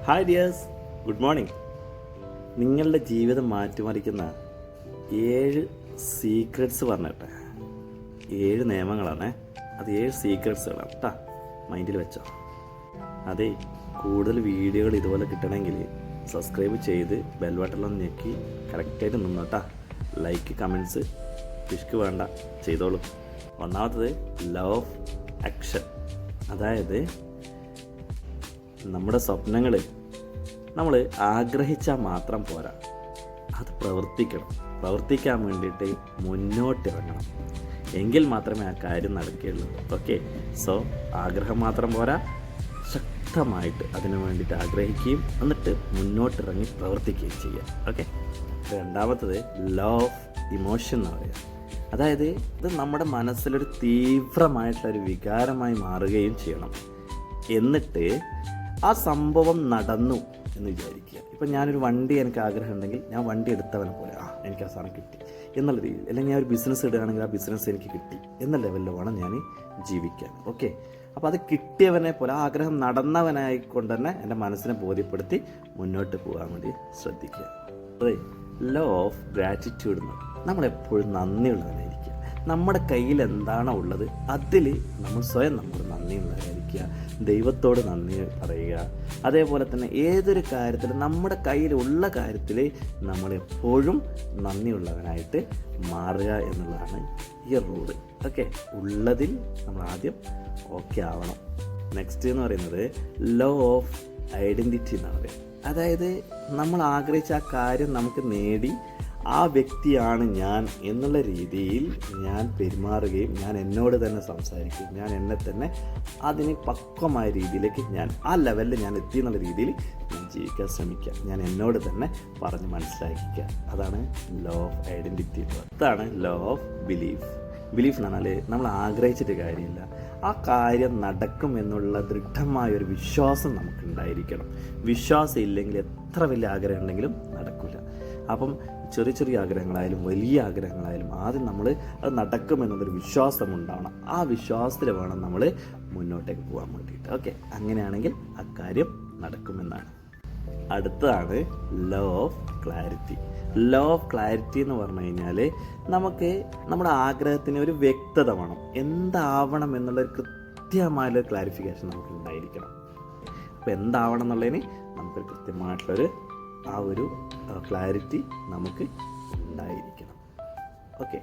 Hi dears, good morning. നിങ്ങളുടെ ജീവിതം മാറ്റിമറിക്കുന്ന 7 secrets പറഞ്ഞിട്ടെ. 7 നിയമങ്ങളാണ്, അത് 7 സീക്രട്സുകളാണ് കേട്ടോ. മൈൻഡിൽ വെച്ചോ. അതെ, കൂടുതൽ വീഡിയോകൾ ഇതുപോലെ കിട്ടണമെങ്കിൽ സബ്സ്ക്രൈബ് ചെയ്ത് ബെൽ ബട്ടൺ ഞെക്കി കറക്റ്റായിട്ട് നിന്നോട്ടാ. ലൈക്ക്, കമൻറ്റ്സ് പിഷ്ക്ക് വേണ്ട, ചെയ്തോളൂ. ഒന്നാമത്തത് ലവ് ഓഫ് ആക്ഷൻ. അതായത് നമ്മുടെ സ്വപ്നങ്ങൾ നമ്മൾ ആഗ്രഹിച്ചാൽ മാത്രം പോരാ, അത് പ്രവർത്തിക്കണം. പ്രവർത്തിക്കാൻ വേണ്ടിയിട്ട് മുന്നോട്ടിറങ്ങണം. എങ്കിൽ മാത്രമേ ആ കാര്യം നടക്കുകയുള്ളൂ. ഓക്കെ, സോ ആഗ്രഹം മാത്രം പോരാ, ശക്തമായിട്ട് അതിനു വേണ്ടിയിട്ട് ആഗ്രഹിക്കുകയും എന്നിട്ട് മുന്നോട്ടിറങ്ങി പ്രവർത്തിക്കുകയും ചെയ്യുക. ഓക്കെ. രണ്ടാമത്തത് ലവ് ഓഫ് ഇമോഷൻ എന്ന് പറയുക. അതായത് ഇത് നമ്മുടെ മനസ്സിലൊരു തീവ്രമായിട്ടുള്ളൊരു വികാരമായി മാറുകയും ചെയ്യണം. എന്നിട്ട് ആ സംഭവം നടന്നു എന്ന് വിചാരിക്കുക. ഇപ്പം ഞാനൊരു വണ്ടി എനിക്ക് ആഗ്രഹം ഉണ്ടെങ്കിൽ ഞാൻ വണ്ടി എടുത്തവനെ പോലെ എനിക്ക് ആ സാധനം കിട്ടി എന്നുള്ള രീതിയിൽ, അല്ലെങ്കിൽ ഞാൻ ഒരു ബിസിനസ് ഇടുകയാണെങ്കിൽ ആ ബിസിനസ് എനിക്ക് കിട്ടി എന്ന ലെവലിൽ വേണം ഞാൻ ജീവിക്കാൻ. ഓക്കെ. അപ്പോൾ അത് കിട്ടിയവനെ പോലെ, ആ ആഗ്രഹം നടന്നവനായിക്കൊണ്ട് തന്നെ എൻ്റെ മനസ്സിനെ ബോധ്യപ്പെടുത്തി മുന്നോട്ട് പോകാൻ വേണ്ടി ശ്രദ്ധിക്കുക. അതെ, ലവ് ഓഫ് ഗ്രാറ്റിറ്റ്യൂഡ് എന്ന്. നമ്മളെപ്പോഴും നന്ദിയുള്ളവനായിരിക്കുക. നമ്മുടെ കയ്യിൽ എന്താണോ ഉള്ളത് അതിൽ നമ്മൾ സ്വയം നമ്മൾ നന്ദിയുള്ളവരായിരിക്കുക. ദൈവത്തോട് നന്ദി പറയുക. അതേപോലെ തന്നെ ഏതൊരു കാര്യത്തിൽ നമ്മുടെ കയ്യിലുള്ള കാര്യത്തിൽ നമ്മളെപ്പോഴും നന്ദിയുള്ളവനായിട്ട് മാറുക എന്നുള്ളതാണ് ഈ റൂള്. ഓക്കെ, ഉള്ളതിൽ നമ്മൾ ആദ്യം ഓക്കെ ആവണം. നെക്സ്റ്റ് എന്ന് പറയുന്നത് ലവ് ഓഫ് ഐഡൻറ്റിറ്റി എന്നാണ് പറയുന്നത്. അതായത് നമ്മൾ ആഗ്രഹിച്ച ആ കാര്യം നമുക്ക് നേടി ആ വ്യക്തിയാണ് ഞാൻ എന്നുള്ള രീതിയിൽ ഞാൻ പെരുമാറുകയും ഞാൻ എന്നോട് തന്നെ സംസാരിക്കുകയും ഞാൻ എന്നെ തന്നെ അതിന് പക്വമായ രീതിയിലേക്ക് ഞാൻ ആ ലെവലിൽ ഞാൻ എത്തി എന്നുള്ള രീതിയിൽ ഞാൻ ജീവിക്കാൻ ശ്രമിക്കുക. ഞാൻ എന്നോട് തന്നെ പറഞ്ഞ് മനസ്സിലാക്കിക്കുക. അതാണ് ലവ് ഓഫ് ഐഡൻറ്റിറ്റി. അതാണ് ലവ് ഓഫ് ബിലീഫ്. ബിലീഫ് എന്ന് പറഞ്ഞാൽ നമ്മൾ ആഗ്രഹിച്ചിട്ട് കാര്യമില്ല, ആ കാര്യം നടക്കും എന്നുള്ള ദൃഢമായൊരു വിശ്വാസം നമുക്കുണ്ടായിരിക്കണം. വിശ്വാസം ഇല്ലെങ്കിൽ എത്ര വലിയ ആഗ്രഹം ഉണ്ടെങ്കിലും നടക്കില്ല. അപ്പം ചെറിയ ചെറിയ ആഗ്രഹങ്ങളായാലും വലിയ ആഗ്രഹങ്ങളായാലും ആദ്യം നമ്മൾ അത് നടക്കുമെന്നുള്ളൊരു വിശ്വാസം ഉണ്ടാവണം. ആ വിശ്വാസത്തിൽ വേണം നമ്മൾ മുന്നോട്ടേക്ക് പോകാൻ വേണ്ടിയിട്ട്. ഓക്കെ, അങ്ങനെയാണെങ്കിൽ ആ കാര്യം നടക്കുമെന്നാണ്. അടുത്തതാണ് love of clarity. Love of clarity എന്ന് പറഞ്ഞു കഴിഞ്ഞാൽ നമുക്ക് നമ്മുടെ ആഗ്രഹത്തിന് ഒരു വ്യക്തത വേണം. എന്താവണം എന്നുള്ളൊരു കൃത്യമായൊരു ക്ലാരിഫിക്കേഷൻ നമുക്ക് ഉണ്ടായിരിക്കണം. അപ്പോൾ എന്താവണം എന്നുള്ളതിന് നമുക്കൊരു കൃത്യമായിട്ടുള്ളൊരു ആ ഒരു ക്ലാരിറ്റി നമുക്ക് ഉണ്ടായിരിക്കണം. ഓക്കെ.